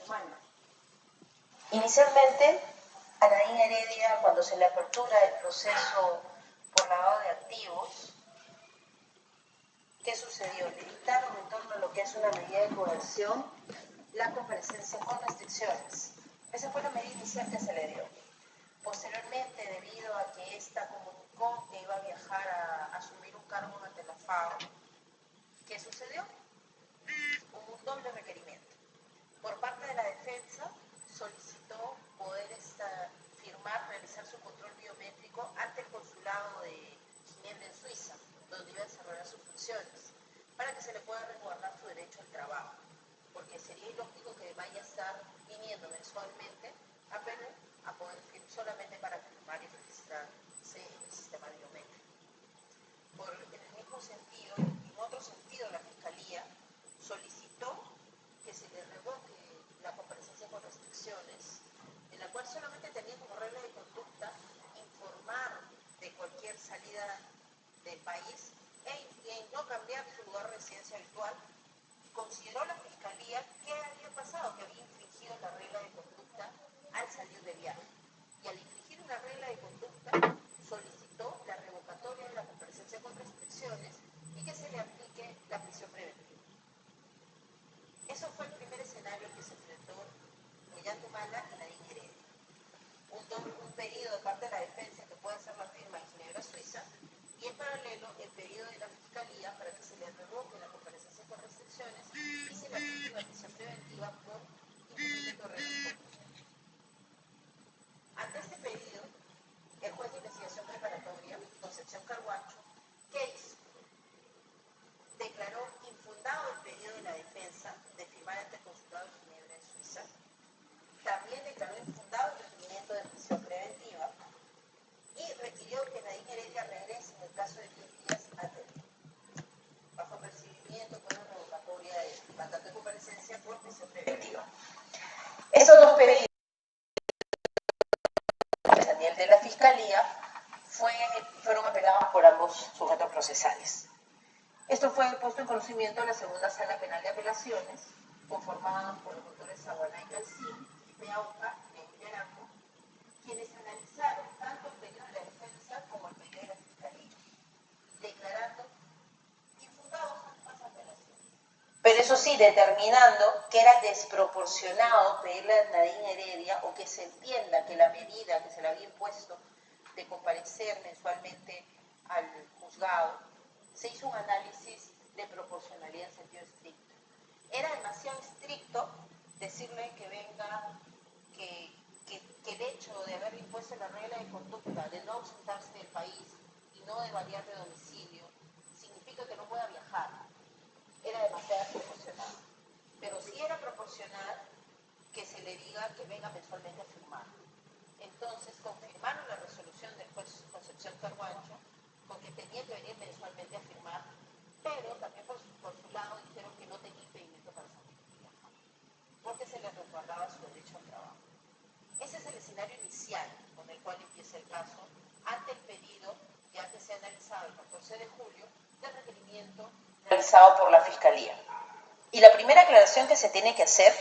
humana. Inicialmente, a Nadine Heredia, cuando se le apertura el proceso por lavado de activos, ¿qué sucedió? Le dictaron en torno a lo que es una medida de coerción la comparecencia con restricciones. Esa fue la medida inicial que se le dio. Posteriormente, debido a que ésta comunicó que iba a viajar a asumir un cargo ante la FAO, ¿qué sucedió? Hubo un doble requerimiento. Por parte de la defensa, solicitó poder firmar, realizar su control biométrico ante el consulado de Ginebra en Suiza, donde iba a desarrollar sus funciones, para que se le pueda resguardar su derecho al trabajo, porque sería ilógico que vaya a estar viniendo mensualmente a Perú a poder solamente para firmar y registrarse en el sistema biométrico. En el mismo sentido, en otro sentido, la Fiscalía solicitó que se le revoque la comparecencia con restricciones, en la cual solamente tenía como regla de conducta informar de cualquier salida del país e no cambiar su lugar de residencia habitual. Consideró la Fiscalía que había pasado, que había infringido la regla de conducta al salir de viaje. Y al infringir una regla de conducta, solicitó la revocatoria de la comparecencia con restricciones y que se le aplique la prisión preventiva. Eso fue el primer escenario que se enfrentó Ollanta Humala y Nadine Heredia. Un pedido de parte de la defensa que puede hacer la firma en Ginebra, Suiza, y en paralelo el pedido de la Fiscalía para que se le revoque la comparecencia con restricciones y se le aplique la prisión preventiva por incumplimiento de reglas. Ante este pedido, el juez de investigación preparatoria, Concepción Carhuacho, ¿qué hizo? Declaró infundado el pedido de la defensa de firmar ante el consulado de Ginebra en Suiza. También declaró infundado el requerimiento de prisión preventiva y requirió que Nadine Heredia regrese en el plazo de 10 días a Perú, bajo percibimiento por una revocatoria de mandato de comparecencia por prisión preventiva. Estos dos pedidos de la Fiscalía fueron apelados por ambos sujetos procesales. Esto fue puesto en conocimiento de la segunda sala penal de apelaciones, conformada por los doctores Zaguaná y Calcín, Beauca y Yarango, quienes analizaron tanto el pedido de la defensa como el pedido de la Fiscalía, declarando infundados ambas apelaciones. Pero eso sí, determinando que era desproporcionado pedirle a Nadine Heredia o que se entienda que la medida que se le había impuesto de comparecer mensualmente al juzgado, se hizo un análisis de proporcionalidad en sentido estricto. Era demasiado estricto decirle que venga, que el hecho de haberle impuesto la regla de conducta, de no ausentarse del país y no de variar de domicilio, significa que no pueda viajar. Era demasiado proporcional. Pero sí era proporcional que se le diga que venga mensualmente a firmar. Entonces confirmaron la resolución del juez Concepción Carhuacho con que tenía que venir mensualmente a firmar, pero también por su lado dijeron que no tenía impedimento para salir de viajar, porque se le resguardaba su derecho al trabajo. Ese es el escenario inicial con el cual empieza el caso, ante el pedido, ya que se ha analizado el 14 de julio, del requerimiento realizado por la Fiscalía. Y la primera aclaración que se tiene que hacer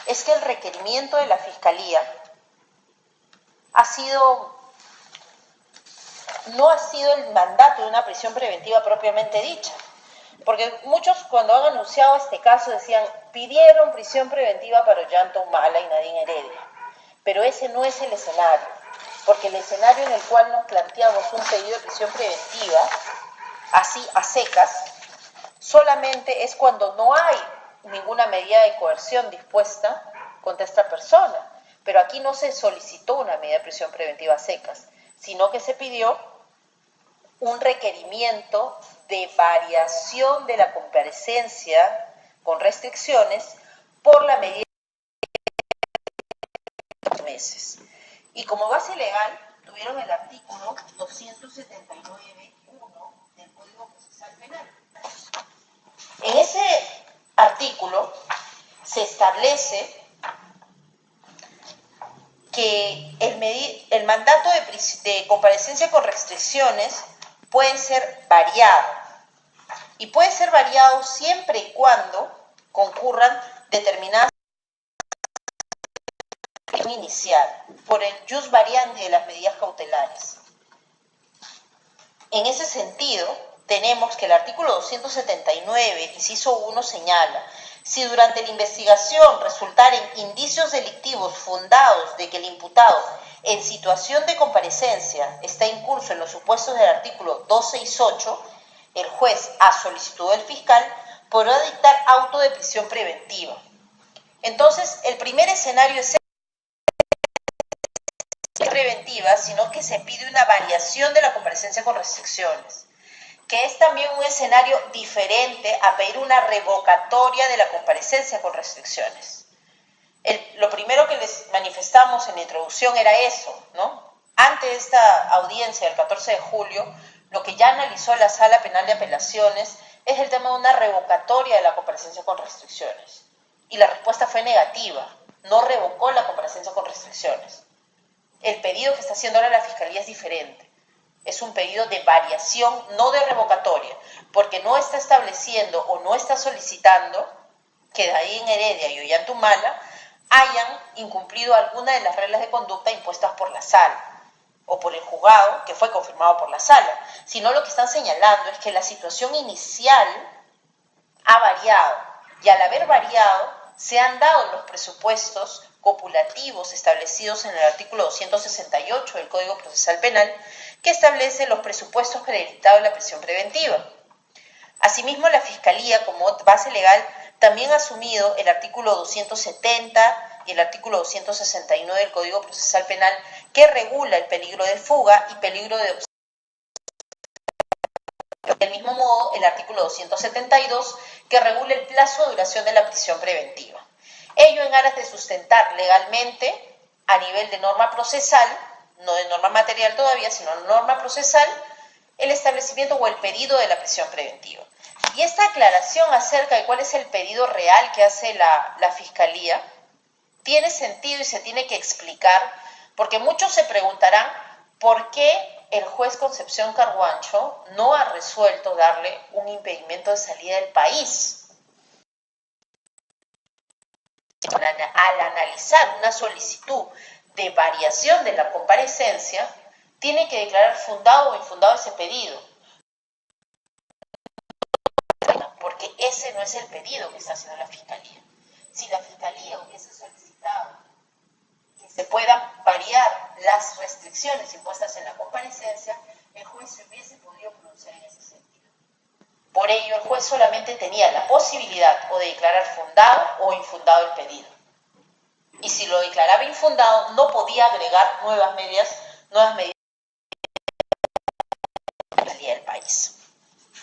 es que el requerimiento de la Fiscalía no ha sido el mandato de una prisión preventiva propiamente dicha. Porque muchos cuando han anunciado este caso decían, pidieron prisión preventiva para Ollanta Humala y Nadine Heredia. Pero ese no es el escenario, porque el escenario en el cual nos planteamos un pedido de prisión preventiva, así a secas, solamente es cuando no hay ninguna medida de coerción dispuesta contra esta persona. Pero aquí no se solicitó una medida de prisión preventiva a secas, sino que se pidió un requerimiento de variación de la comparecencia con restricciones por la medida de 2 meses. Y como base legal tuvieron el artículo 279.1 del Código Procesal Penal. En ese artículo se establece que el mandato de comparecencia con restricciones puede ser variado. Y puede ser variado siempre y cuando concurran determinadas inicial por el jus variandi de las medidas cautelares. En ese sentido, tenemos que el artículo 279, inciso 1, señala: si durante la investigación resultaren indicios delictivos fundados de que el imputado en situación de comparecencia está incurso en los supuestos del artículo 268, el juez, a solicitud del fiscal, podrá dictar auto de prisión preventiva. Entonces, el primer escenario es preventiva, sino que se pide una variación de la comparecencia con restricciones, que es también un escenario diferente a pedir una revocatoria de la comparecencia con restricciones. Lo primero que les manifestamos en la introducción era eso, ¿no? Ante esta audiencia del 14 de julio, lo que ya analizó la Sala Penal de Apelaciones es el tema de una revocatoria de la comparecencia con restricciones. Y la respuesta fue negativa, no revocó la comparecencia con restricciones. El pedido que está haciendo ahora la Fiscalía es diferente. Es un pedido de variación, no de revocatoria, porque no está estableciendo o no está solicitando que Daín Heredia y Ollantumala hayan incumplido alguna de las reglas de conducta impuestas por la Sala o por el juzgado, que fue confirmado por la Sala, sino lo que están señalando es que la situación inicial ha variado, y al haber variado, se han dado los presupuestos copulativos establecidos en el artículo 268 del Código Procesal Penal, que establece los presupuestos para el dictado de la prisión preventiva. Asimismo, la Fiscalía, como base legal, también ha asumido el artículo 270 y el artículo 269 del Código Procesal Penal, que regula el peligro de fuga y peligro de obstrucción. Del mismo modo, el artículo 272, que regula el plazo de duración de la prisión preventiva. Ello en aras de sustentar legalmente, a nivel de norma procesal, no de norma material todavía, sino norma procesal, el establecimiento o el pedido de la prisión preventiva. Y esta aclaración acerca de cuál es el pedido real que hace la Fiscalía tiene sentido y se tiene que explicar, porque muchos se preguntarán por qué el juez Concepción Carguancho no ha resuelto darle un impedimento de salida del país. Al analizar una solicitud de variación de la comparecencia, tiene que declarar fundado o infundado ese pedido, porque ese no es el pedido que está haciendo la Fiscalía. Si la Fiscalía hubiese solicitado que se puedan variar las restricciones impuestas en la comparecencia, el juez se hubiese podido pronunciar en ese sentido. Por ello, el juez solamente tenía la posibilidad o de declarar fundado o infundado el pedido. Y si lo declaraba infundado, no podía agregar nuevas medidas del país.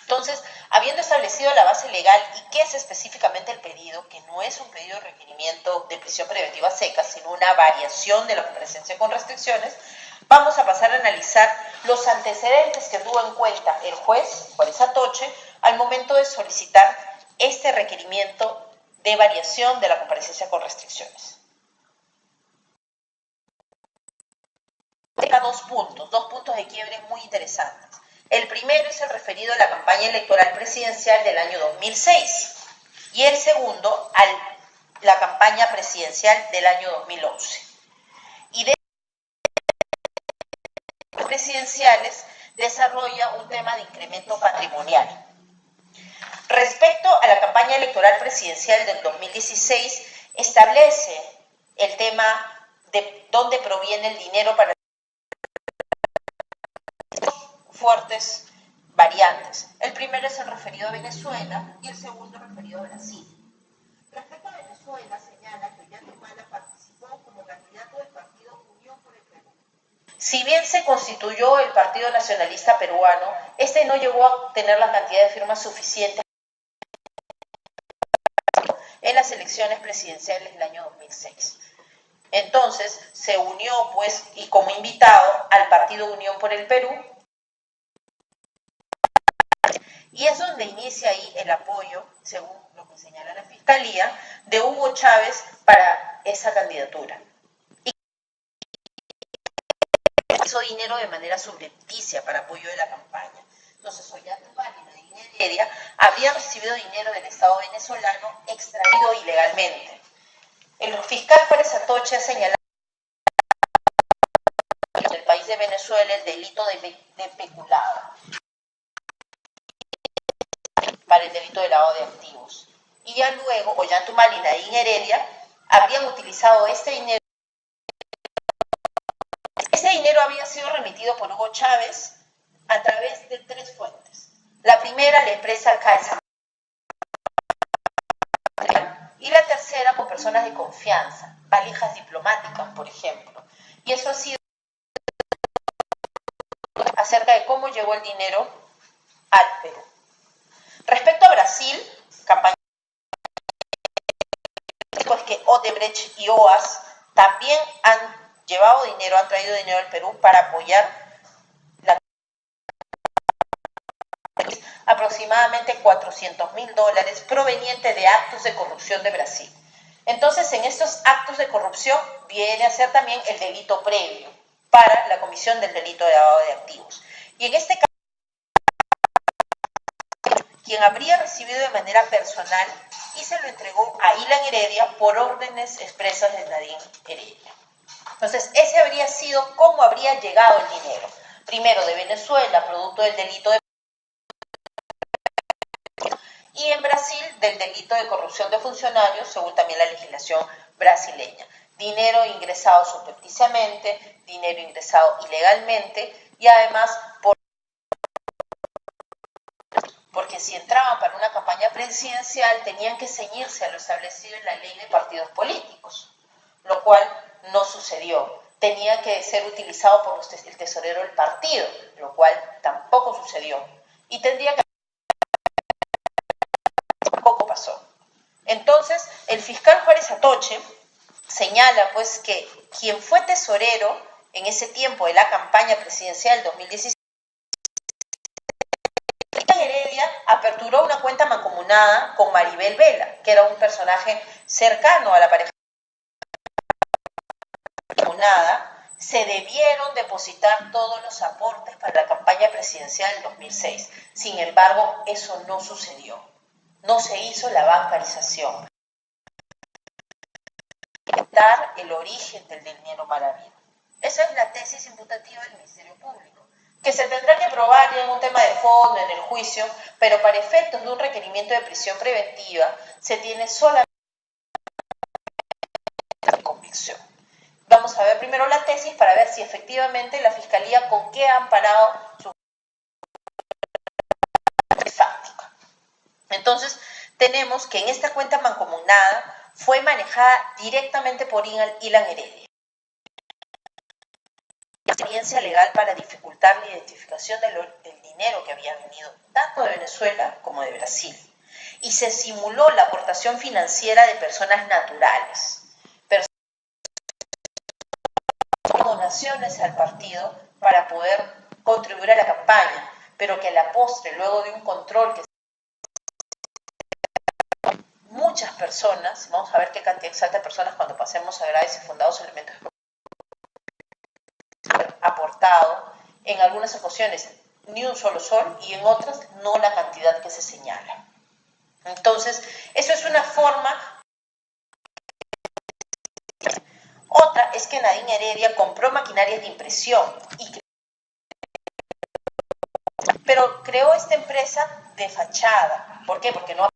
Entonces, habiendo establecido la base legal y qué es específicamente el pedido, que no es un pedido de requerimiento de prisión preventiva seca, sino una variación de la comparecencia con restricciones, vamos a pasar a analizar los antecedentes que tuvo en cuenta el juez Juárez Atoche al momento de solicitar este requerimiento de variación de la comparecencia con restricciones. Dos puntos de quiebre muy interesantes. El primero es el referido a la campaña electoral presidencial del año 2006 y el segundo a la campaña presidencial del año 2011. Y de presidenciales desarrolla un tema de incremento patrimonial. Respecto a la campaña electoral presidencial del 2016, establece el tema de dónde proviene el dinero para fuertes variantes. El primero es el referido a Venezuela y el segundo referido a Brasil. Respecto a Venezuela, señala que Ollantumala participó como candidato del partido Unión por el Perú. Si bien se constituyó el Partido Nacionalista Peruano, este no llegó a tener la cantidad de firmas suficientes en las elecciones presidenciales del año 2006. Entonces, se unió, pues, y como invitado al Partido Unión por el Perú, y es donde inicia ahí el apoyo, según lo que señala la Fiscalía, de Hugo Chávez para esa candidatura. Y hizo dinero de manera subrepticia para apoyo de la campaña. Entonces, Ollantumala y Daín Heredia habrían recibido dinero del Estado venezolano extraído ilegalmente. El fiscal Juárez Atoche ha señalado de Venezuela el delito de peculado para el delito de lavado de activos. Y ya luego, Ollantaytamala y Nadine Heredia habrían utilizado este dinero. Este dinero había sido remitido por Hugo Chávez a través de 3 fuentes. La primera, la empresa Calza, y la tercera con personas de confianza, valijas diplomáticas, por ejemplo. Y eso ha sido acerca de cómo llegó el dinero al Perú. Respecto a Brasil, campaña es que Odebrecht y OAS también han llevado dinero, han traído dinero al Perú para apoyar aproximadamente $400.000 provenientes de actos de corrupción de Brasil. Entonces, en estos actos de corrupción viene a ser también el delito previo para la comisión del delito de lavado de activos. Y en este caso, quien habría recibido de manera personal y se lo entregó a Ilan Heredia por órdenes expresas de Nadine Heredia. Entonces, ese habría sido cómo habría llegado el dinero. Primero de Venezuela, producto del delito de... y en Brasil, del delito de corrupción de funcionarios, según también la legislación brasileña. Dinero ingresado subrepticiamente, dinero ingresado ilegalmente y además porque si entraban para una campaña presidencial tenían que ceñirse a lo establecido en la ley de partidos políticos, lo cual no sucedió. Tenía que ser utilizado por el tesorero del partido, lo cual tampoco sucedió. Y tendría que... tampoco pasó. Entonces, el fiscal Juárez Atoche señala pues que quien fue tesorero en ese tiempo de la campaña presidencial del 2017, Heredia aperturó una cuenta mancomunada con Maribel Vela, que era un personaje cercano a la pareja mancomunada. Se debieron depositar todos los aportes para la campaña presidencial del 2006. Sin embargo, eso no sucedió. No se hizo la bancarización. Dar el origen del dinero mal habido. Esa es la tesis imputativa del Ministerio Público, que se tendrá que probar en un tema de fondo, en el juicio, pero para efectos de un requerimiento de prisión preventiva se tiene solamente convicción. Vamos a ver primero la tesis para ver si efectivamente la Fiscalía con qué ha amparado su fáctica. Entonces, tenemos que en esta cuenta mancomunada fue manejada directamente por Ilan Heredia. Experiencia legal para dificultar la identificación del dinero que había venido tanto de Venezuela como de Brasil. Y se simuló la aportación financiera de personas naturales, donaciones al partido para poder contribuir a la campaña, pero que a la postre, luego de un control que muchas personas, vamos a ver qué cantidad exacta de personas cuando pasemos a graves y fundados elementos aportado, en algunas ocasiones ni un solo sol y en otras no la cantidad que se señala. Entonces, eso es una forma. Otra es que Nadine Heredia compró maquinarias de impresión, pero creó esta empresa de fachada. ¿Por qué? Porque no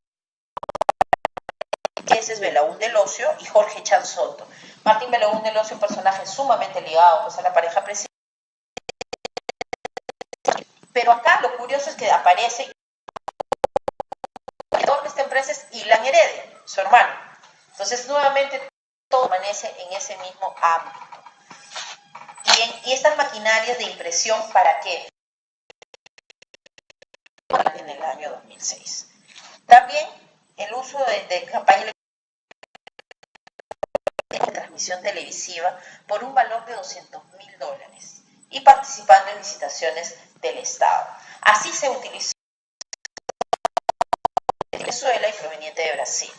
es Belaún del Ocio y Jorge Chan Soto. Martín Belaún del Ocio, un personaje sumamente ligado pues, a la pareja presidencial. Pero acá lo curioso es que aparece el creador de esta empresa es Ilan Heredia, su hermano. Entonces, nuevamente, todo permanece en ese mismo ámbito. Y estas maquinarias de impresión, ¿para qué? En el año 2006. También el uso de campaña de transmisión televisiva por un valor de $200.000 y participando en licitaciones del Estado. Así se utilizó de Venezuela y proveniente de Brasil.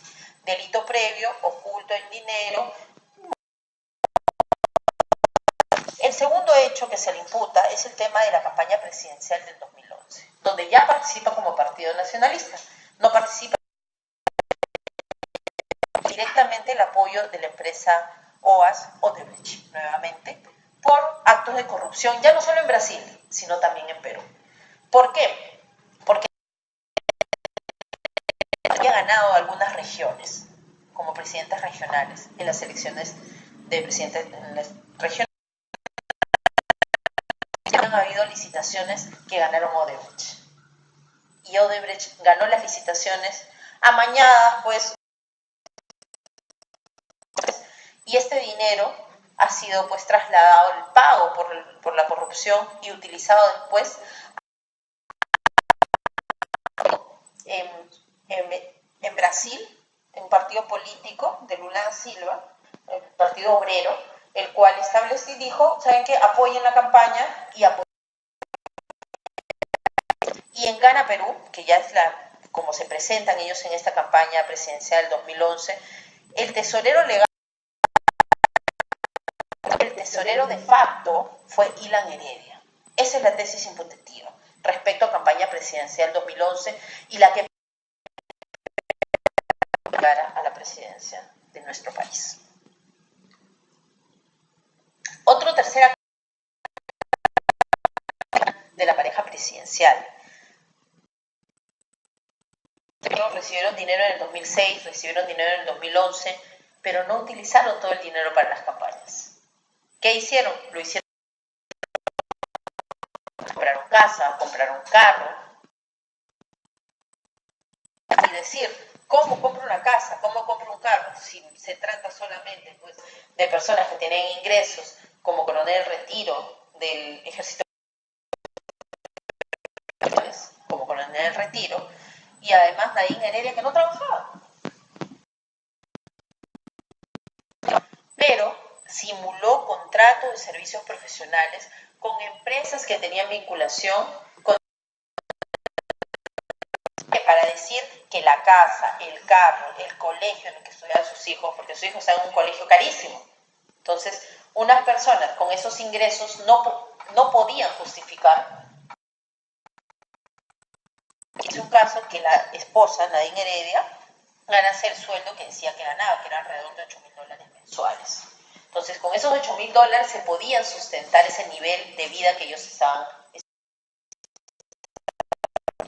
Delito previo, oculto en dinero. El segundo hecho que se le imputa es el tema de la campaña presidencial del 2011, donde ya participa como partido nacionalista. No participa directamente el apoyo de la empresa OAS Odebrecht, nuevamente, por actos de corrupción, ya no solo en Brasil, sino también en Perú. ¿Por qué? Porque había ganado algunas regiones como presidentes regionales en las elecciones de presidentes en las regiones. Han habido licitaciones que ganaron Odebrecht. Y Odebrecht ganó las licitaciones amañadas, pues, y este dinero ha sido pues trasladado, el pago por la corrupción y utilizado después en Brasil, en un partido político de Lula da Silva, el Partido Obrero, el cual estableció y dijo, ¿saben qué? Apoyen la campaña y apoyen. Y en Gana Perú, que ya es como se presentan ellos en esta campaña presidencial 2011, el tesorero legal, el tesorero de facto fue Ilan Heredia. Esa es la tesis imputativa respecto a campaña presidencial 2011 y la que a la presidencia de nuestro país. Otro tercera de la pareja presidencial. Recibieron dinero en el 2006, recibieron dinero en el 2011, pero no utilizaron todo el dinero para las campañas. ¿Qué hicieron? Lo hicieron. Compraron casa, compraron carro. Y decir, ¿cómo compro una casa? ¿Cómo compro un carro? Si se trata solamente pues, de personas que tienen ingresos como coronel retiro del ejército, como coronel retiro, y además Nadine Heredia que no trabajaba. Pero simuló contratos de servicios profesionales con empresas que tenían vinculación con para decir que la casa, el carro, el colegio en el que estudiaban sus hijos, porque sus hijos están en un colegio carísimo. Entonces, unas personas con esos ingresos no podían justificar. Es un caso que la esposa, Nadine Heredia, ganase el sueldo que decía que ganaba, que era alrededor de $8,000 mensuales. Entonces, con esos $8,000 se podían sustentar ese nivel de vida que ellos estaban.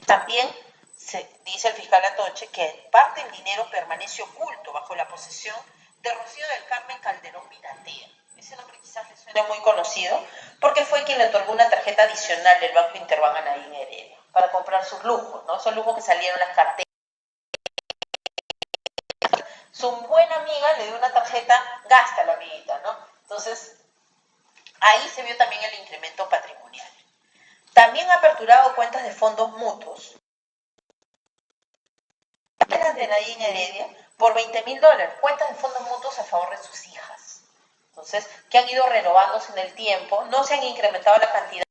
También se dice el fiscal Atoche que parte del dinero permanece oculto bajo la posesión de Rocío del Carmen Calderón Vinatea. Ese nombre quizás le suene muy conocido, porque fue quien le otorgó una tarjeta adicional del Banco Interbank a Nadine Heredia para comprar sus lujos, ¿no? Esos lujos que salieron las carteras. Su buena amiga le dio una tarjeta, gasta la amiguita, ¿no? Entonces, ahí se vio también el incremento patrimonial. También ha aperturado cuentas de fondos mutuos de Nadine Heredia por $20,000, cuentas de fondos mutuos a favor de sus hijas. Entonces, que han ido renovándose en el tiempo, no se han incrementado la cantidad.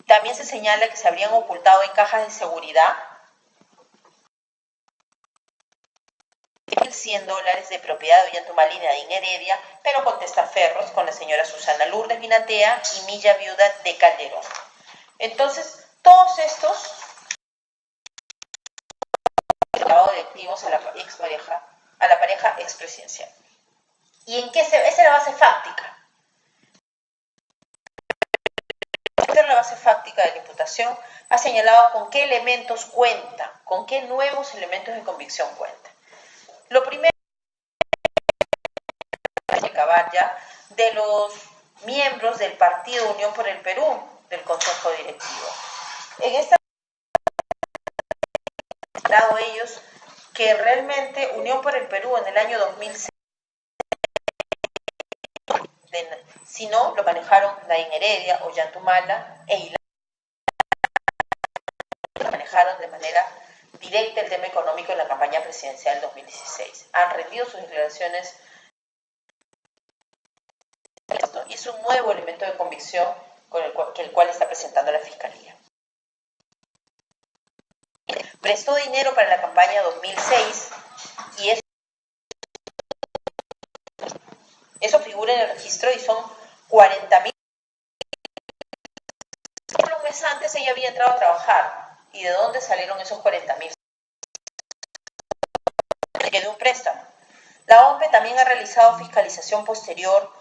También se señala que se habrían ocultado en cajas de seguridad $100 de propiedad de Ollantaytamala y Nadine Heredia, pero con testaferros con la señora Susana Lourdes Vinatea y Milla Viuda de Calderón. Entonces, todos estos de activos a la pareja expresidencial. ¿Y en qué esa es la base fáctica? La base fáctica de la imputación ha señalado con qué elementos cuenta, con qué nuevos elementos de convicción cuenta. Lo primero es acabar ya de los miembros del Partido Unión por el Perú, del Consejo Directivo. En esta ellos que realmente Unión por el Perú en el año 2006, si no, lo manejaron Nadine Heredia, Ollantaytamala e Ilan. Lo manejaron de manera directa el tema económico en la campaña presidencial del 2016. Han rendido sus declaraciones y es un nuevo elemento de convicción con el cual está presentando la Fiscalía. Prestó dinero para la campaña 2006 y eso figura en el registro y son 40,000. Un mes antes ella había entrado a trabajar. ¿Y de dónde salieron esos 40,000? De un préstamo. La OMPE también ha realizado fiscalización posterior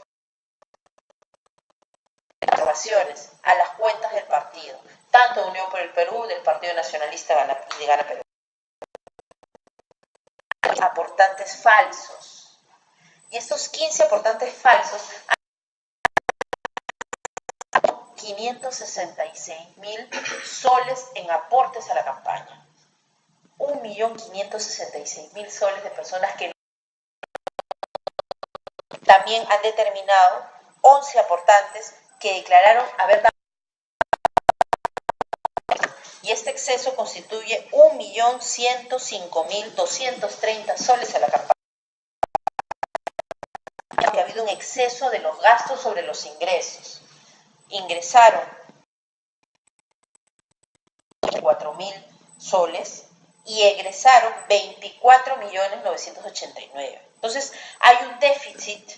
aportaciones a las cuentas del partido, tanto de Unión por el Perú, del Partido Nacionalista y de Gana Perú. Aportantes falsos. Y estos 15 aportantes falsos han 566.000 soles en aportes a la campaña. 1.566.000 soles de personas que también han determinado 11 aportantes que declararon haber dado. Y este exceso constituye 1.105.230 soles a la campaña. Ha habido un exceso de los gastos sobre los ingresos. Ingresaron 4.000 soles y egresaron 24.989.000. Entonces, hay un déficit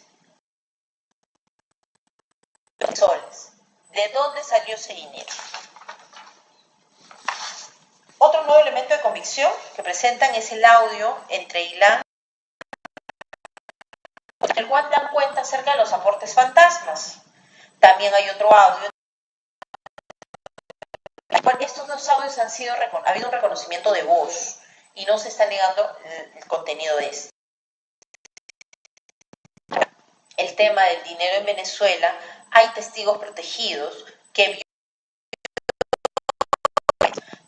de soles. ¿De dónde salió ese dinero? Otro nuevo elemento de convicción que presentan es el audio entre Ilan, en el cual dan cuenta acerca de los aportes fantasmas. También hay otro audio. Estos dos audios ha habido un reconocimiento de voz y no se está negando el contenido de este. El tema del dinero en Venezuela, hay testigos protegidos que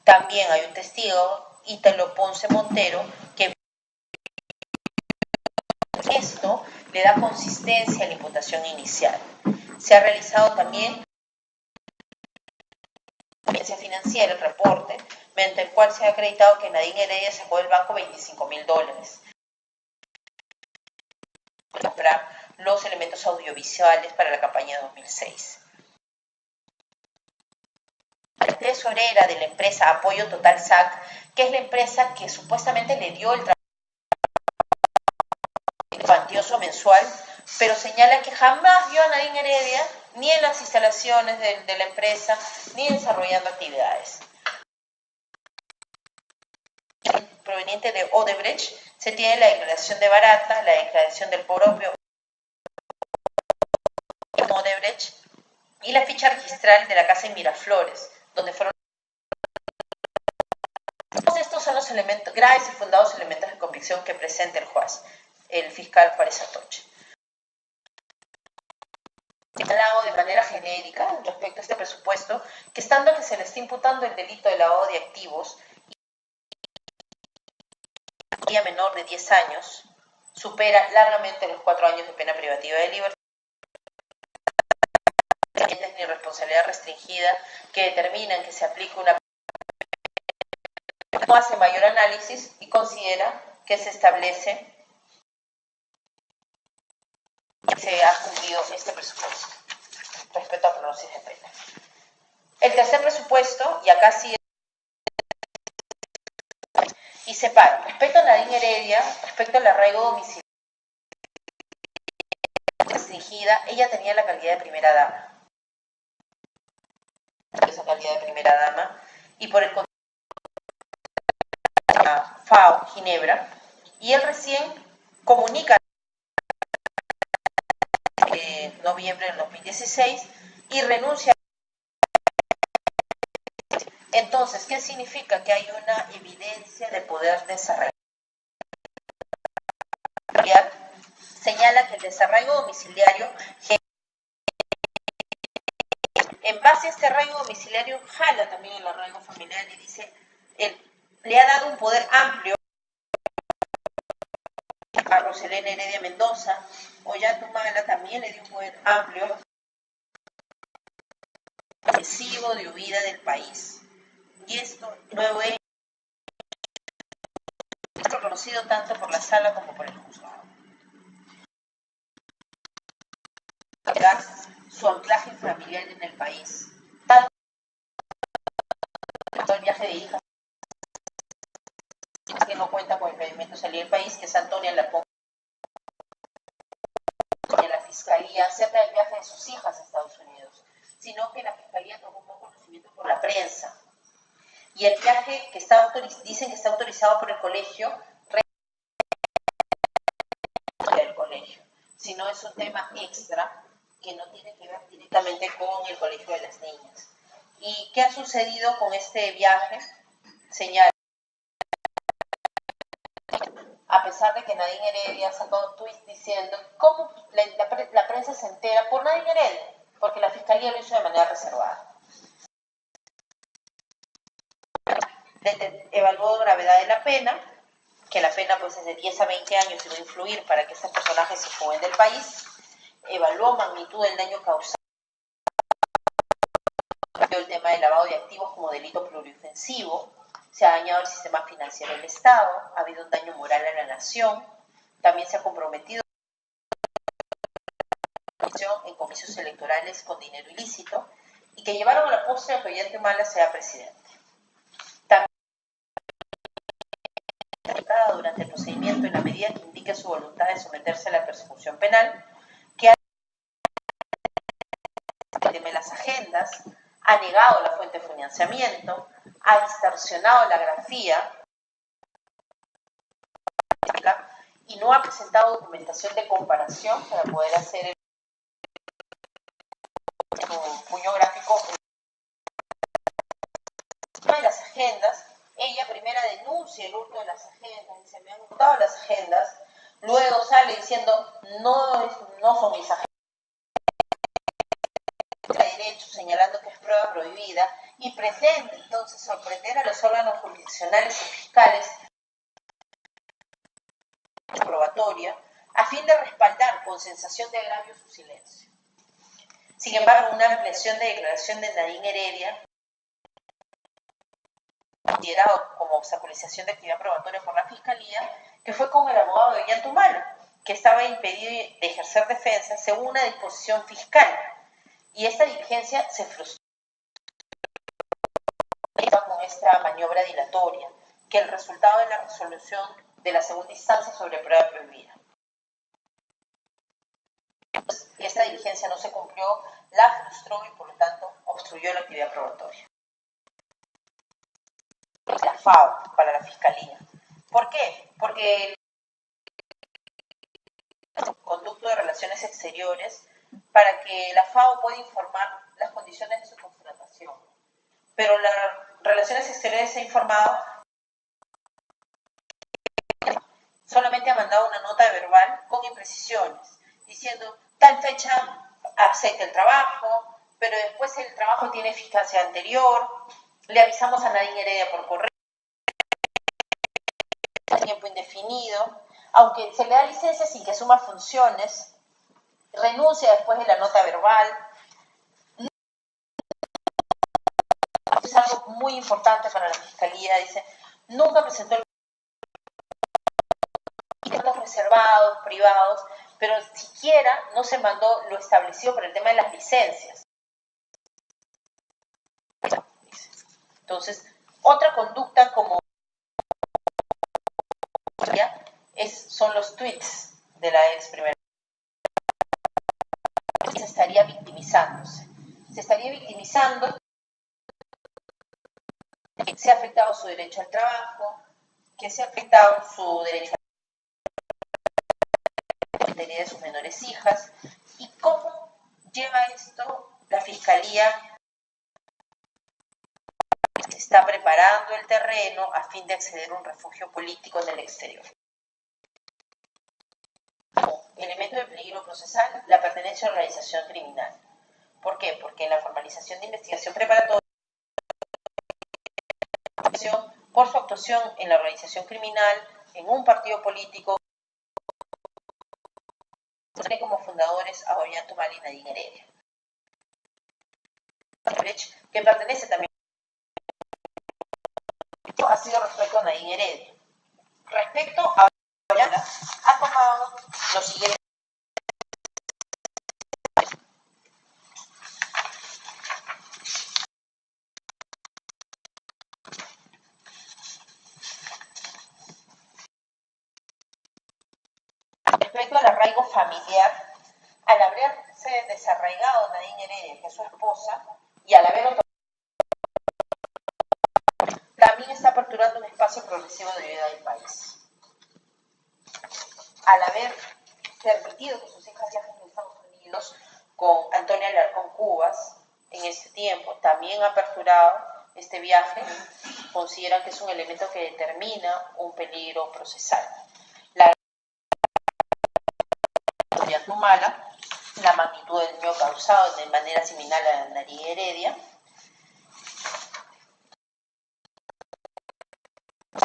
también hay un testigo, Ítalo Ponce Montero, que esto le da consistencia a la imputación inicial. Se ha realizado también financiera, el reporte, mediante el cual se ha acreditado que Nadine Heredia sacó del banco $25.000 para comprar los elementos audiovisuales para la campaña de 2006. La tesorera de la empresa Apoyo Total SAC, que es la empresa que supuestamente le dio el trabajo cuantioso mensual, pero señala que jamás vio a Nadine Heredia ni en las instalaciones de la empresa, ni desarrollando actividades. Proveniente de Odebrecht, se tiene la declaración de Barata, la declaración del propio Odebrecht y la ficha registral de la casa en Miraflores, donde fueron. Todos estos son los elementos, graves y fundados elementos de convicción que presenta el fiscal Juárez Atoche. Señalado de manera genérica respecto a este presupuesto, que estando que se le está imputando el delito de lavado de activos y a menor de 10 años, supera largamente los 4 años de pena privativa de libertad ni responsabilidad restringida que determinan que se aplique una. No hace mayor análisis y considera que se establece que se ha cumplido este presupuesto respecto a prognosis de pena. El tercer presupuesto, y acá sí y separa, respecto a Nadine Heredia, respecto al arraigo domiciliario restringida, ella tenía la calidad de primera dama. Esa calidad de primera dama, y por el contrario, FAO Ginebra, y él recién comunica en noviembre del 2016 y renuncia. Entonces, ¿qué significa? Que hay una evidencia de poder desarraigar. Señala que el desarraigo domiciliario, en base a este arraigo domiciliario, jala también el arraigo familiar y dice, le ha dado un poder amplio a Roselena Heredia Mendoza, Ollanta también le dio un poder amplio, excesivo de huida del país. Y esto nuevo es reconocido tanto por la sala como por el juzgado. Su anclaje familiar en el país. Tanto el viaje de hijas que no cuenta con el impedimento de salir del país, que es Antonia la ponga en la fiscalía acerca del viaje de sus hijas a Estados Unidos, sino que la fiscalía tomó conocimiento por la prensa. Y el viaje que dicen que está autorizado por el colegio, del colegio, si no es un tema extra que no tiene que ver directamente con el colegio de las niñas. ¿Y qué ha sucedido con este viaje? Señala, a pesar de que Nadine Heredia sacó un tuit diciendo cómo la prensa se entera por Nadine Heredia, porque la fiscalía lo hizo de manera reservada. Evaluó gravedad de la pena, que la pena pues es de 10 a 20 años y va a influir para que estos personajes se fuguen del país. Evaluó magnitud del daño causado, el tema del lavado de activos como delito pluriofensivo, se ha dañado el sistema financiero del Estado, ha habido un daño moral a la nación, también se ha comprometido en comicios electorales con dinero ilícito y que llevaron a la postre a que Ollanta Humala sea presidente. También durante el procedimiento, en la medida que indique su voluntad de someterse a la persecución penal, que ha teme las agendas, ha negado la fuente de financiamiento, ha distorsionado la grafía y no ha presentado documentación de comparación para poder hacer el puño gráfico de las agendas. Ella primero denuncia el hurto de las agendas, dice, me han hurtado las agendas, luego sale diciendo, no son mis agendas de derecho, señalando que es prueba prohibida, y pretende entonces sorprender a los órganos jurisdiccionales y fiscales probatoria a fin de respaldar con sensación de agravio su silencio. Sin embargo, una ampliación de declaración de Nadine Heredia, considerado como obstaculización de actividad probatoria por la Fiscalía, que fue con el abogado de Ollanta Humala, que estaba impedido de ejercer defensa según una disposición fiscal. Y esta diligencia se frustró con esta maniobra dilatoria, que el resultado de la resolución de la segunda instancia sobre prueba prohibida. Esta diligencia no se cumplió, la frustró y por lo tanto obstruyó la actividad probatoria. La FAO para la Fiscalía. ¿Por qué? Porque el conducto de relaciones exteriores para que la FAO pueda informar las condiciones de su contratación. Pero las relaciones exteriores ha informado, solamente ha mandado una nota verbal con imprecisiones, diciendo tal fecha acepta el trabajo, pero después el trabajo tiene eficacia anterior, le avisamos a Nadine Heredia por correo, tiempo indefinido, aunque se le da licencia sin que asuma funciones, renuncia después de la nota verbal. Es algo muy importante para la Fiscalía, dice, nunca presentó los reservados, privados, pero siquiera no se mandó lo establecido por el tema de las licencias. Entonces, otra conducta como son los tweets de la ex primera. Se estaría victimizándose. Se estaría victimizando, que se ha afectado su derecho al trabajo, que se ha afectado su derecho a la de sus menores hijas, y cómo lleva esto la Fiscalía. Está preparando el terreno a fin de acceder a un refugio político en el exterior. Como elemento de peligro procesal, la pertenencia a la organización criminal. ¿Por qué? Porque en la formalización de investigación preparatoria, por su actuación en la organización criminal, en un partido político, tiene como fundadores a Ollanta Humala y Nadine Heredia, que pertenece también. Esto ha sido respecto a Nadine Heredia. Respecto a Ollanta, ha tomado los siguientes. Respecto al arraigo familiar, al haberse desarraigado Nadine Heredia, que es su esposa, y al haber también está aperturando un espacio progresivo de vida del país. Al haber permitido que sus hijas viajen a Estados Unidos, con Antonia Alarcón Cubas en este tiempo, también ha aperturado este viaje, consideran que es un elemento que determina un peligro procesal. La Ollantumala, la magnitud del daño causado de manera similar a la Nariño Heredia.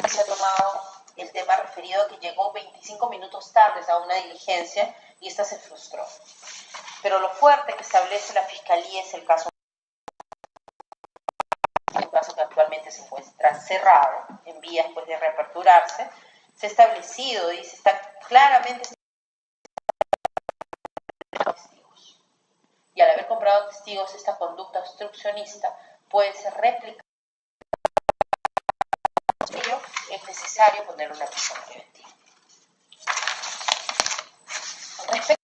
Se ha tomado el tema referido a que llegó 25 minutos tarde a una diligencia y esta se frustró. Pero lo fuerte que establece la Fiscalía es el caso, un caso que actualmente se encuentra cerrado, en vías pues, de reaperturarse. Se ha establecido, dice, está claramente testigos. Y al haber comprado testigos, esta conducta obstruccionista puede ser replicada. Es necesario poner una prisión preventiva. Respecto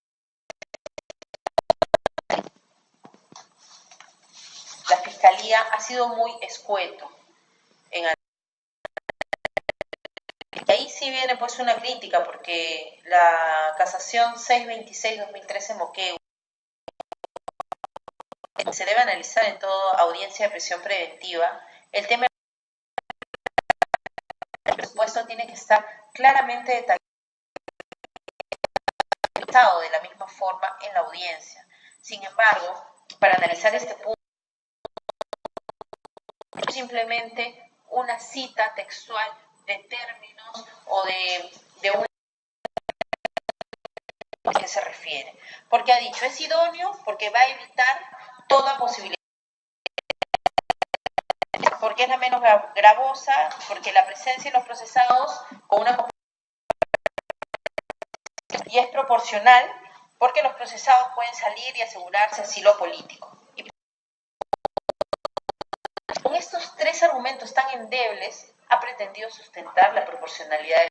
la Fiscalía ha sido muy escueto en y ahí sí viene pues una crítica porque la casación 626-2013 Moquegua se debe analizar en toda audiencia de prisión preventiva. El tema del presupuesto tiene que estar claramente detallado de la misma forma en la audiencia. Sin embargo, para analizar este punto, simplemente una cita textual de términos o de un a qué se refiere. Porque ha dicho, es idóneo porque va a evitar toda posibilidad. Porque es la menos gravosa, porque la presencia de los procesados con una y es proporcional, porque los procesados pueden salir y asegurarse asilo político. Y con estos tres argumentos tan endebles, ha pretendido sustentar la proporcionalidad de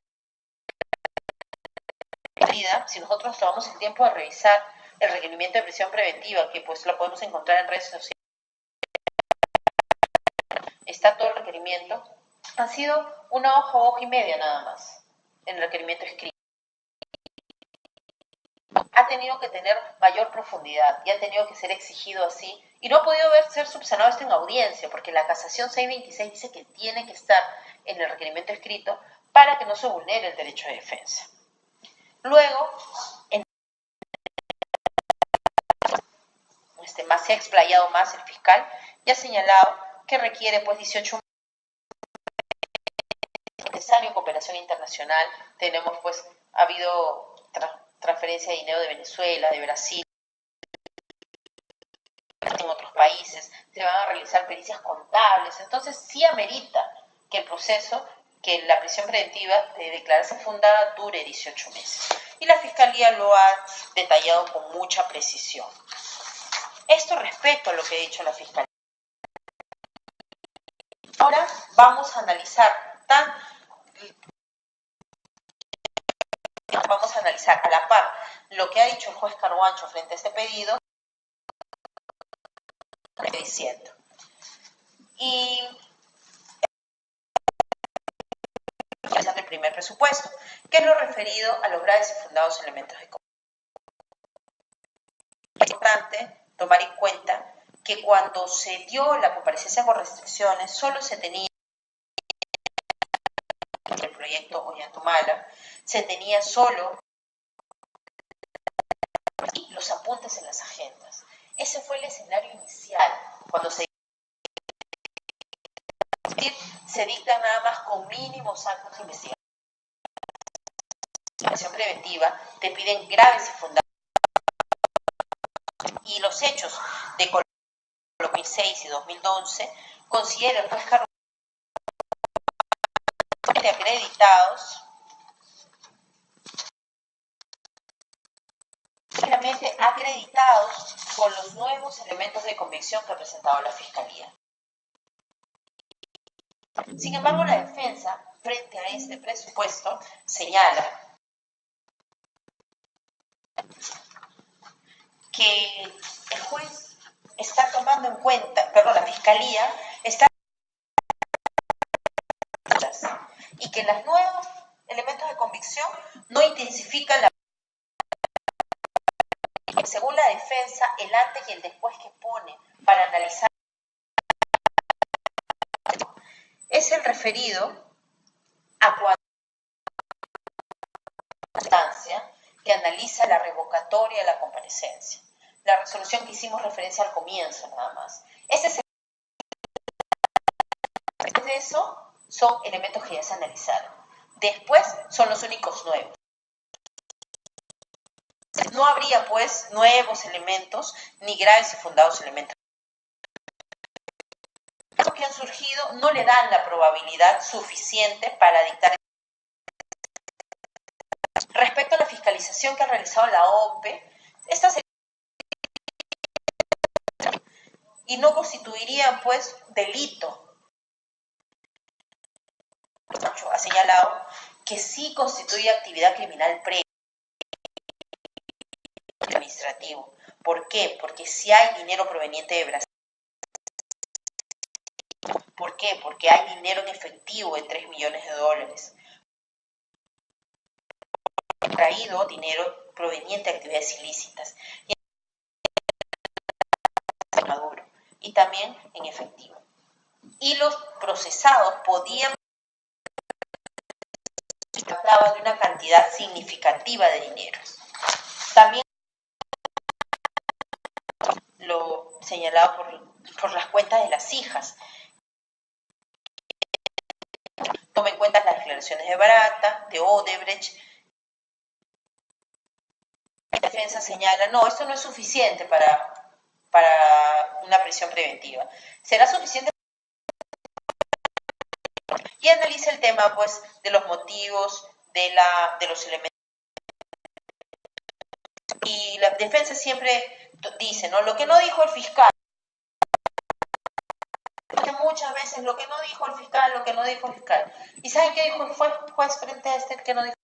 la medida. Si nosotros nos tomamos el tiempo de revisar el requerimiento de prisión preventiva, que pues lo podemos encontrar en redes sociales, está todo el requerimiento, ha sido una hoja y media nada más en el requerimiento escrito. Ha tenido que tener mayor profundidad y ha tenido que ser exigido así y no ha podido ser subsanado esto en audiencia porque la casación 626 dice que tiene que estar en el requerimiento escrito para que no se vulnere el derecho de defensa. Luego, se ha explayado más el fiscal y ha señalado que requiere pues 18 necesario cooperación internacional. Tenemos pues, ha habido transferencia de dinero de Venezuela, de Brasil, en otros países, se van a realizar pericias contables, entonces sí amerita que el proceso, que la prisión preventiva de declararse fundada dure 18 meses. Y la Fiscalía lo ha detallado con mucha precisión. Esto respecto a lo que ha dicho la Fiscalía. Ahora vamos a analizar a la par lo que ha dicho el juez Carhuancho frente a este pedido, diciendo. Y el primer presupuesto, que es lo referido a los graves y fundados elementos de convicción. Es importante tomar en cuenta que cuando se dio la comparecencia con restricciones, solo se tenía el proyecto Ollantumala, se tenía solo los apuntes en las agendas. Ese fue el escenario inicial, cuando se dictan nada más con mínimos actos de investigación preventiva, te piden graves y fundados. Y los hechos de 2006 y 2011 considera el juez Carhuancho acreditados con los nuevos elementos de convicción que ha presentado la Fiscalía. Sin embargo, la defensa, frente a este presupuesto, señala que el juez está tomando en cuenta, la Fiscalía está y que los nuevos elementos de convicción no intensifican la según según la defensa, el antes y el después que pone para analizar es el referido a cuando que analiza la revocatoria de la comparecencia. La resolución que hicimos referencia al comienzo nada más. Ese es Después de eso son elementos que ya se analizaron. Después son los únicos nuevos. No habría pues nuevos elementos ni graves y fundados elementos. Los que han surgido no le dan la probabilidad suficiente para dictar. Respecto a la fiscalización que ha realizado la OPE, estas y no constituirían pues delito. Ha señalado que sí constituye actividad criminal previa administrativo. ¿Por qué? Porque si hay dinero proveniente de Brasil. ¿Por qué? Porque hay dinero en efectivo de $3 millones. Traído dinero proveniente de actividades ilícitas. Maduro. Y también en efectivo. Y los procesados podían trataba de una cantidad significativa de dinero. También lo señalado por las cuentas de las hijas. Toma en cuenta las declaraciones de Barata, de Odebrecht. La defensa señala, no, esto no es suficiente para una prisión preventiva. ¿Será suficiente? Y analiza el tema, pues, de los motivos, de los elementos. Y la defensa siempre dice, ¿no? Lo que no dijo el fiscal. Muchas veces lo que no dijo el fiscal. ¿Y saben qué dijo el juez frente a este que no dijo?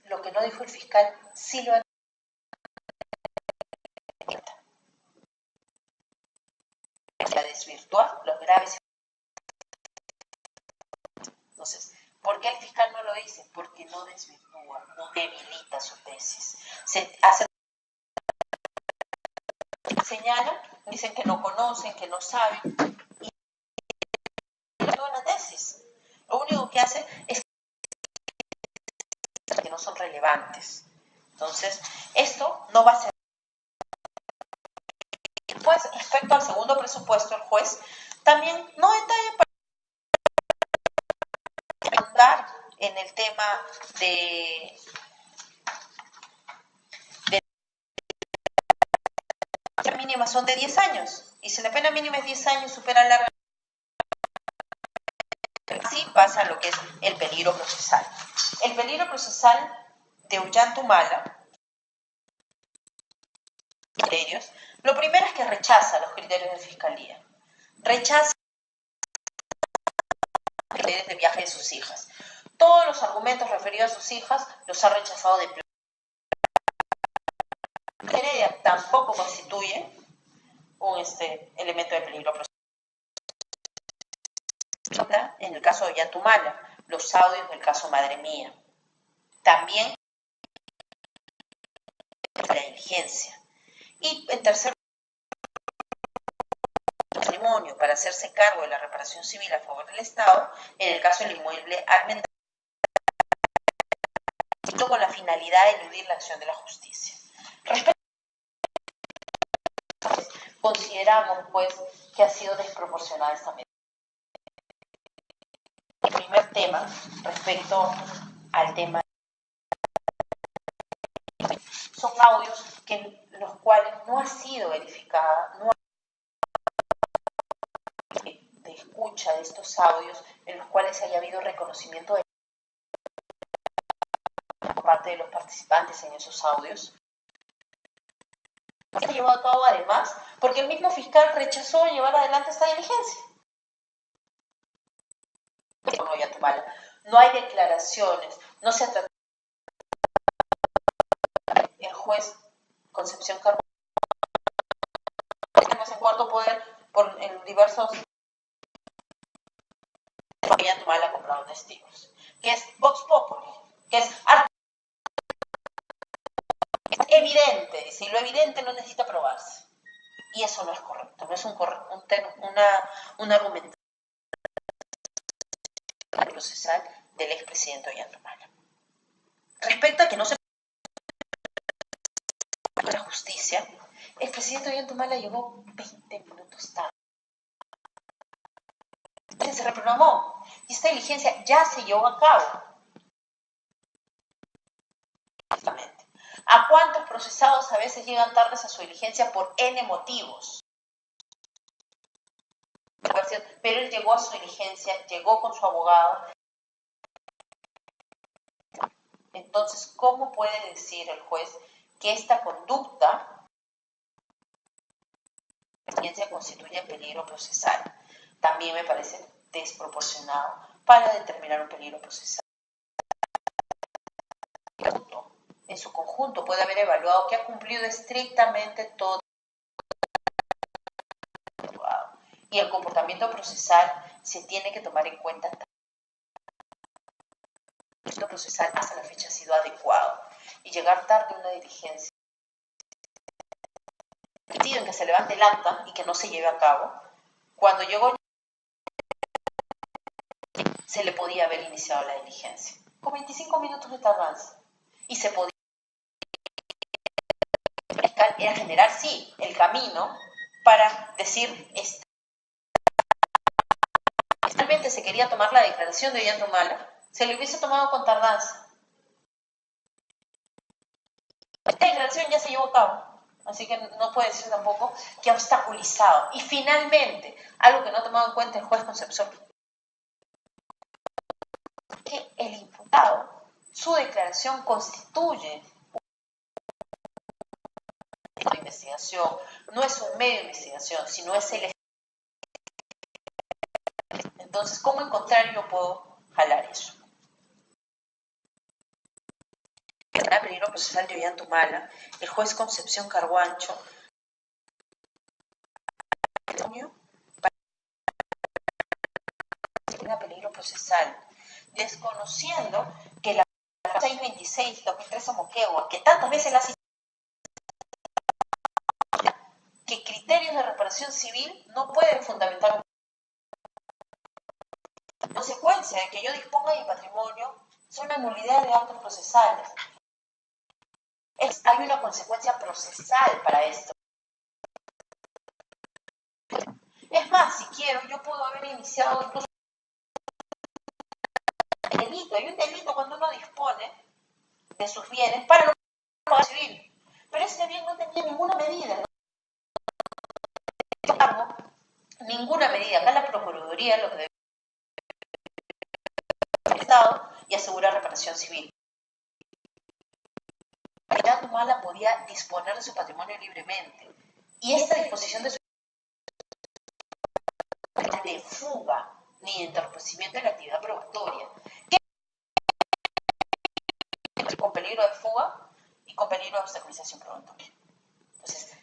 Lo que no dijo el fiscal sí lo han para desvirtuar los graves. Entonces, ¿por qué el fiscal no lo dice? Porque no desvirtúa, no debilita su tesis. Se hace señalan, dicen que no conocen, que no saben, y no una tesis. Lo único que hacen es que no son relevantes. Entonces, esto no va a ser. Pues, respecto al segundo presupuesto, el juez también no detalla para andar en el tema de la mínima son de 10 años. Y si la pena mínima es 10 años, supera la así pasa lo que es el peligro procesal. El peligro procesal de Ollantumala, criterios, lo primero es que rechaza los criterios de fiscalía. Rechaza los criterios de viaje de sus hijas. Todos los argumentos referidos a sus hijas los ha rechazado de plano. Heredia tampoco constituye un elemento de peligro procesal. En el caso de Ollantumala, los audios del caso Madre Mía. También la diligencia. Y en tercer patrimonio para hacerse cargo de la reparación civil a favor del Estado en el caso del inmueble arrendado con la finalidad de eludir la acción de la justicia. Consideramos pues que ha sido desproporcionada esta medida. El primer tema respecto al tema son audios los cuales no ha sido verificada, no de escucha de estos audios en los cuales haya habido reconocimiento por parte de los participantes en esos audios. Se ha llevado a cabo además porque el mismo fiscal rechazó llevar adelante esta diligencia. No hay declaraciones, no se ha tratado. El juez Concepción Carbonell en cuarto poder en diversos Ollantumala ha comprado testigos, que es Vox Populi, que es simplemente no necesita probarse. Y eso no es correcto, no es un argumento procesal del expresidente Ollantumala. Respecto a que no se la justicia, el presidente Ollantumala llegó 20 minutos tarde. Se reprogramó y esta diligencia ya se llevó a cabo. ¿A cuántos procesados a veces llegan tardes a su diligencia por N motivos? Pero él llegó a su diligencia, llegó con su abogado. Entonces, ¿cómo puede decir el juez que esta conducta constituye peligro procesal? También me parece desproporcionado para determinar un peligro procesal. En su conjunto puede haber evaluado que ha cumplido estrictamente todo y el comportamiento procesal se tiene que tomar en cuenta. El comportamiento procesal hasta la fecha ha sido adecuado y llegar tarde a una diligencia en que se levante el acta y que no se lleve a cabo. Cuando llegó se le podía haber iniciado la diligencia con 25 minutos de tardanza y se podía era generar, sí, el camino para decir realmente se quería tomar la declaración de Ollantumala, se le hubiese tomado con tardanza. Esta declaración ya se llevó a cabo, así que no puede decir tampoco que ha obstaculizado. Y finalmente, algo que no ha tomado en cuenta el juez Concepción, que el imputado, su declaración constituye una investigación, no es un medio de investigación, sino es el. Entonces, ¿cómo en contrario puedo jalar eso? El peligro procesal de Ollantumala, el juez Concepción Carguancho, para peligro procesal, desconociendo que la 626-2013 Moquegua, que tantas veces la ha citado, que criterios de reparación civil no pueden fundamentar una consecuencia de que yo disponga de mi patrimonio son la nulidad de actos procesales. Hay una consecuencia procesal para esto. Es más, si quiero, yo puedo haber iniciado incluso el delito. Hay un delito cuando uno dispone de sus bienes para no pagar civil. Pero ese bien no tenía ninguna medida. ¿No? Ninguna medida. Acá la Procuraduría lo que debe el Estado y asegurar reparación civil. Ollantumala podía disponer de su patrimonio libremente. Y esta disposición de su de fuga ni de entorpecimiento de la actividad probatoria. Con peligro de fuga y con peligro de obstaculización probatoria. Entonces,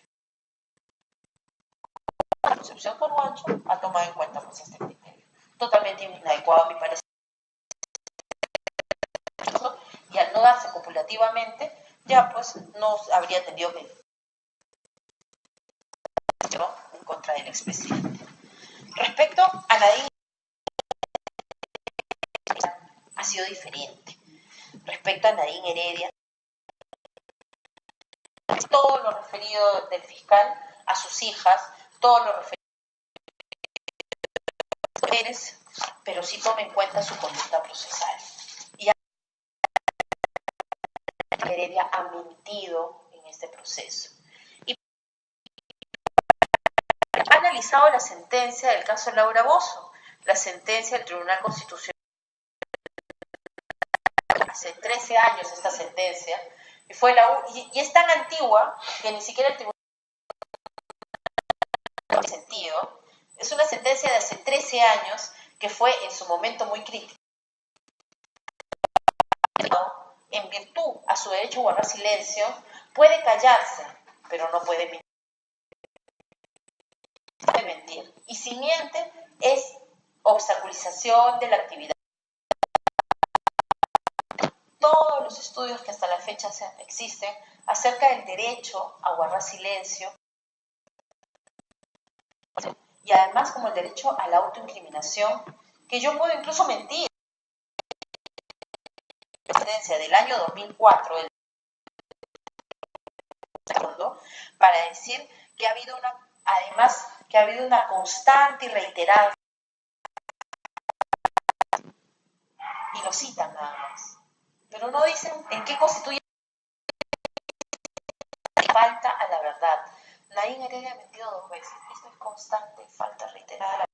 la Concepción Carguancho ha tomado en cuenta pues, este criterio. Totalmente inadecuado, a mi parecer. Y al no darse copulativamente, ya pues no habría tenido que en contra del expresidente. Respecto a Nadine, ha sido diferente. Respecto a Nadine Heredia, todo lo referido del fiscal a sus hijas, todo lo referido a mujeres, pero sí tome en cuenta su conducta procesal. Y Heredia ha mentido en este proceso. Y ha analizado la sentencia del caso Laura Bozzo, la sentencia del Tribunal Constitucional. Hace 13 años esta sentencia, y es tan antigua que ni siquiera el Tribunal sentido. Es una sentencia de hace 13 años que fue en su momento muy crítica. En virtud a su derecho a guardar silencio, puede callarse, pero no puede mentir. Y si miente, es obstaculización de la actividad. Todo los estudios que hasta la fecha existen acerca del derecho a guardar silencio y además como el derecho a la autoincriminación, que yo puedo incluso mentir. La sentencia del año 2004 del mundo para decir que ha habido una constante y reiterada, y lo citan nada más, pero no dicen en qué constituye falta a la verdad. Nadine Heredia ha mentido 2 veces. Esto es constante y falta reiterada.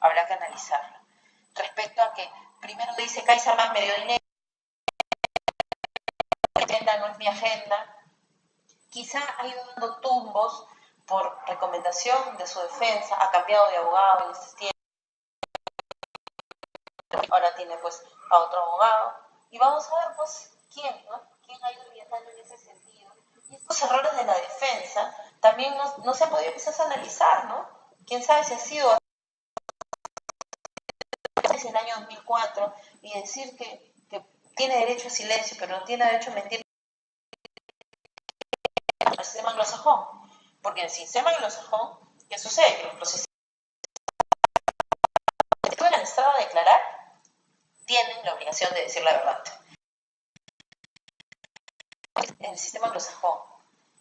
Habrá que analizarlo. Respecto a que primero dice CaixaBank me dio dinero, mi agenda no es mi agenda, quizá ha ido dando tumbos por recomendación de su defensa, ha cambiado de abogado en este tiempo, ahora tiene pues a otro abogado, y vamos a ver pues quién ha ido orientando en ese sentido. Y estos errores de la defensa también no se han podido quizás analizar, ¿no? Quién sabe si ha sido desde el año 2004 y decir que tiene derecho a silencio, pero no tiene derecho a mentir al sistema anglosajón. Porque en el sistema anglosajón, ¿qué sucede? Que los procesadores que están en el estado de declarar tienen la obligación de decir la verdad. En el sistema anglosajón,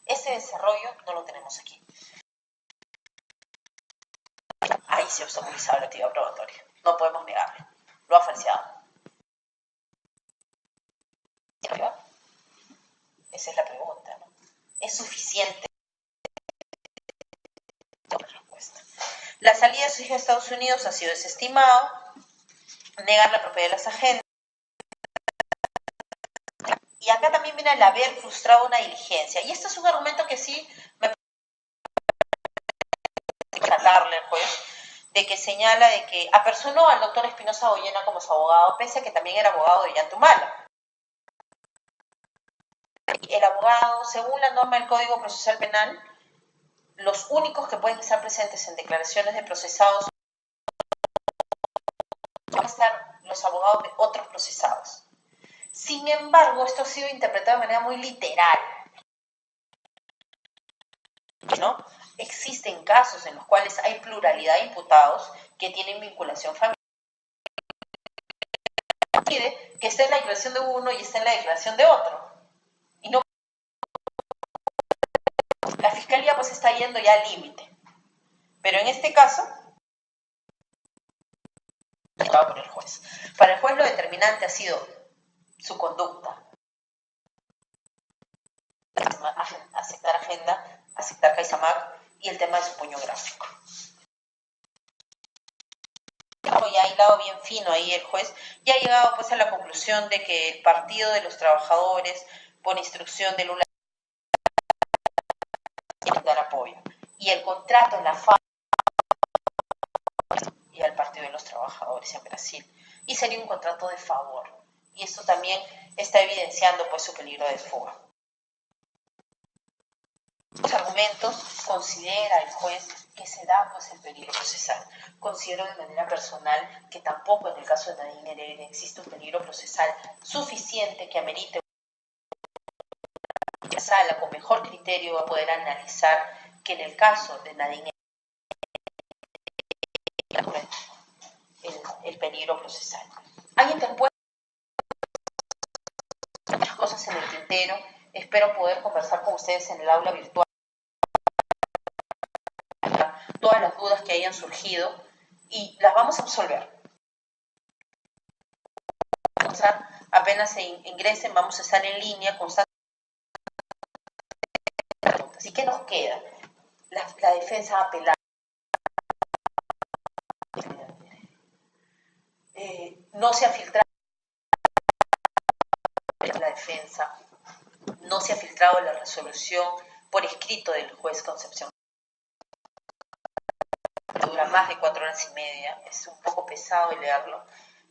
ese desarrollo no lo tenemos aquí. Ahí se ha obstaculizado la actividad probatoria. No podemos negarlo. Lo ha falseado. Esa es la pregunta, ¿no? ¿Es suficiente la respuesta? La salida de su hija a Estados Unidos ha sido desestimado. Negar la propiedad de las agendas. Y acá también viene el haber frustrado una diligencia. Y este es un argumento que sí me parece tratarle al juez, de que señala de que apersonó al doctor Espinosa Goyena como su abogado, pese a que también era abogado de Ollantumala. El abogado, según la norma del Código Procesal Penal, los únicos que pueden estar presentes en declaraciones de procesados van a estar los abogados de otros procesados. Sin embargo, esto ha sido interpretado de manera muy literal, ¿no? Existen casos en los cuales hay pluralidad de imputados que tienen vinculación familiar. Pide que esté en la declaración de uno y esté en la declaración de otro. Y no, la fiscalía pues está yendo ya al límite. Pero en este caso, estaba por el juez. Para el juez lo determinante ha sido su conducta. Aceptar agenda, aceptar CaixaBank y el tema de su puño gráfico. Ya ha hilado bien fino ahí el juez y ha llegado pues a la conclusión de que el Partido de los Trabajadores, por instrucción de Lula, tiene que dar apoyo. Y el contrato en la FAO y al Partido de los Trabajadores en Brasil. Y sería un contrato de favor. Y esto también está evidenciando pues su peligro de fuga. Los argumentos considera el juez que se da pues el peligro procesal. Considero de manera personal que tampoco en el caso de Nadine Heredia existe un peligro procesal suficiente que amerite una sala con mejor criterio va a poder analizar que en el caso de Nadine Heredia el peligro procesal. Hay interpuestas muchas cosas en el tintero. Espero poder conversar con ustedes en el aula virtual todas las dudas que hayan surgido y las vamos a absolver. Apenas se ingresen, vamos a estar en línea constantemente. ¿Y qué nos queda? La defensa va a apelar. No se ha filtrado la defensa, no se ha filtrado la resolución por escrito del juez Concepción. Dura más de 4 horas y media, es un poco pesado de leerlo,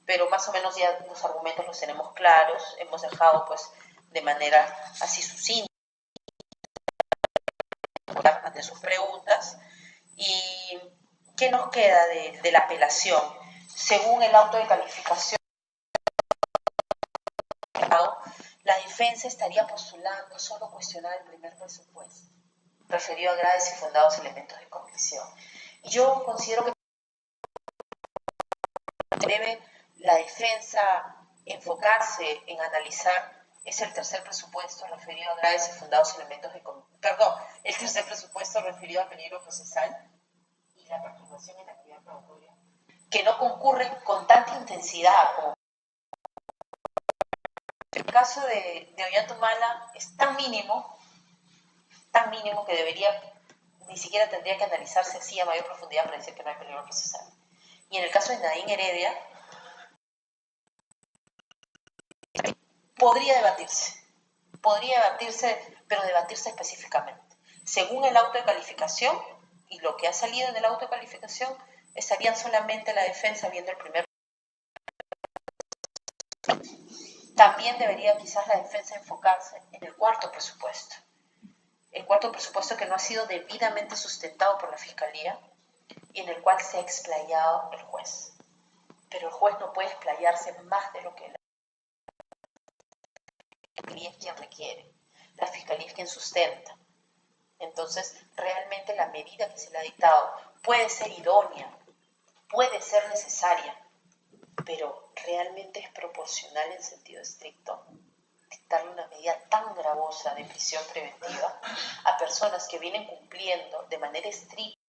pero más o menos ya los argumentos los tenemos claros, hemos dejado pues de manera así sucinta ante sus preguntas. ¿Y qué nos queda de la apelación? Según el auto de calificación la defensa estaría postulando solo cuestionar el primer presupuesto, referido a graves y fundados elementos de convicción. Y yo considero que debe la defensa enfocarse en analizar es el tercer presupuesto referido a graves y fundados elementos de el tercer presupuesto referido al peligro procesal y la perturbación en la actividad probatoria, que no concurren con tanta intensidad como el caso de Ollantumala es tan mínimo que ni siquiera tendría que analizarse así a mayor profundidad para decir que no hay peligro procesal. Y en el caso de Nadine Heredia, podría debatirse, pero debatirse específicamente. Según el auto de calificación y lo que ha salido en el auto de calificación, estarían solamente la defensa viendo el primer. También debería quizás la defensa enfocarse en el cuarto presupuesto. El cuarto presupuesto que no ha sido debidamente sustentado por la Fiscalía y en el cual se ha explayado el juez. Pero el juez no puede explayarse más de lo que la Fiscalía es quien requiere. La Fiscalía es quien sustenta. Entonces, realmente la medida que se le ha dictado puede ser idónea, puede ser necesaria, pero realmente es proporcional en sentido estricto dictarle una medida tan gravosa de prisión preventiva a personas que vienen cumpliendo de manera estricta,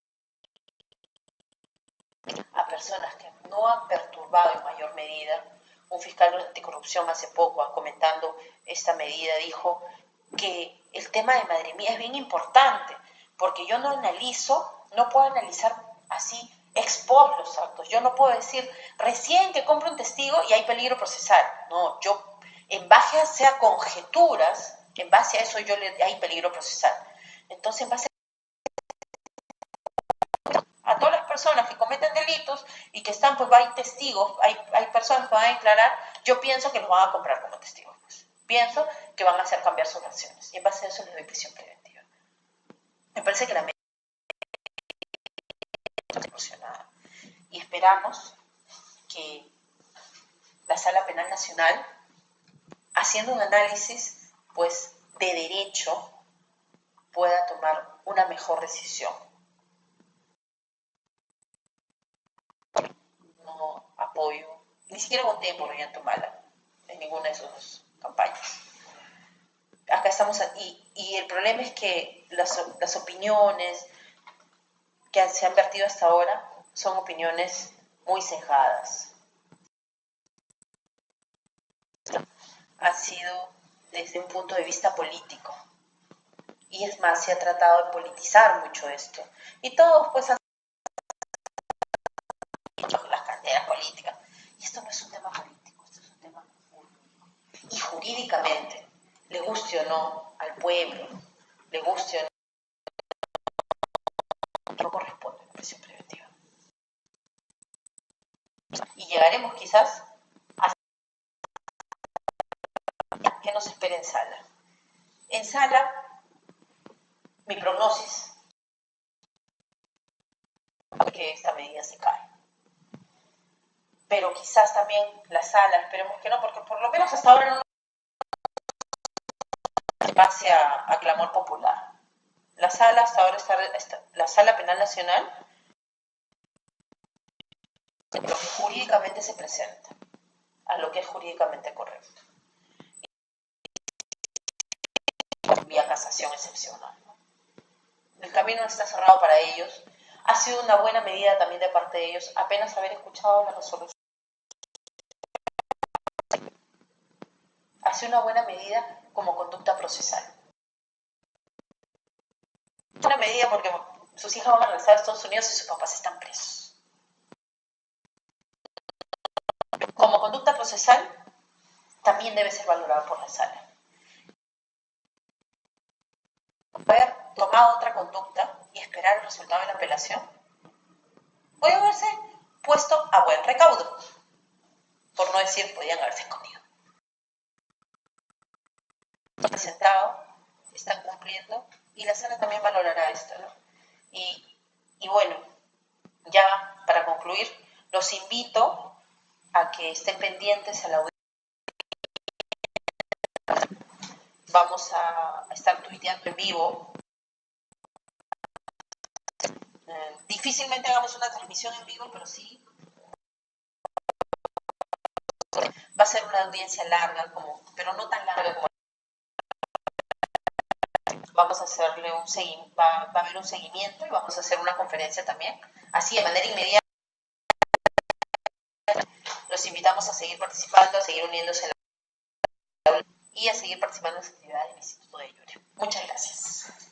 a personas que no han perturbado en mayor medida. Un fiscal anticorrupción hace poco, comentando esta medida, dijo que el tema de madre mía es bien importante, porque yo no puedo analizar así ex post los actos. Yo no puedo decir, recién que compro un testigo y hay peligro procesal. No, yo, en base a conjeturas, en base a eso hay peligro procesal. Entonces, en base a todas las personas que cometen delitos y que están, pues hay testigos, hay personas que van a declarar, yo pienso que los van a comprar como testigos. Pues. Pienso que van a hacer cambiar sus versiones. Y en base a eso les doy prisión preventiva. Me parece que la medida está proporcionada. Y esperamos que la Sala Penal Nacional, haciendo un análisis pues, de derecho, pueda tomar una mejor decisión. No apoyo, ni siquiera voté por Ollantumala en ninguna de sus campañas. Acá estamos, y el problema es que las opiniones que se han vertido hasta ahora son opiniones muy cejadas. Ha sido desde un punto de vista político. Y es más, se ha tratado de politizar mucho esto. Y todos pues han dicho las canteras políticas. Y esto no es un tema político, esto es un tema jurídico. Y jurídicamente, le guste o no al pueblo, le guste o no corresponde la prisión preventiva. Y llegaremos quizás a qué nos espera en sala. En sala, mi prognosis es que esta medida se cae. Pero quizás también la sala, esperemos que no, porque por lo menos hasta ahora no pase a clamor popular. La sala hasta ahora la Sala Penal Nacional, lo que jurídicamente se presenta, a lo que es jurídicamente correcto. Vía casación excepcional. El camino no está cerrado para ellos. Ha sido una buena medida también de parte de ellos, apenas haber escuchado la resolución. Ha sido una buena medida como conducta procesal. Una medida porque sus hijas van a regresar a Estados Unidos y sus papás están presos. Como conducta procesal, también debe ser valorada por la sala. Haber tomado otra conducta y esperar el resultado de la apelación, puede haberse puesto a buen recaudo, por no decir podían haberse escondido. Presentado, están cumpliendo y la sala también valorará esto, ¿no? Y bueno, ya para concluir, los invito a que estén pendientes a la audiencia vamos a estar tuiteando en vivo. Difícilmente hagamos una transmisión en vivo, pero sí va a ser una audiencia larga, pero no tan larga como. Vamos a hacerle va a haber un seguimiento y vamos a hacer una conferencia también. Así, de manera inmediata, los invitamos a seguir participando, a seguir uniéndose en la y a seguir participando en las actividades del Instituto de Llure. Muchas gracias.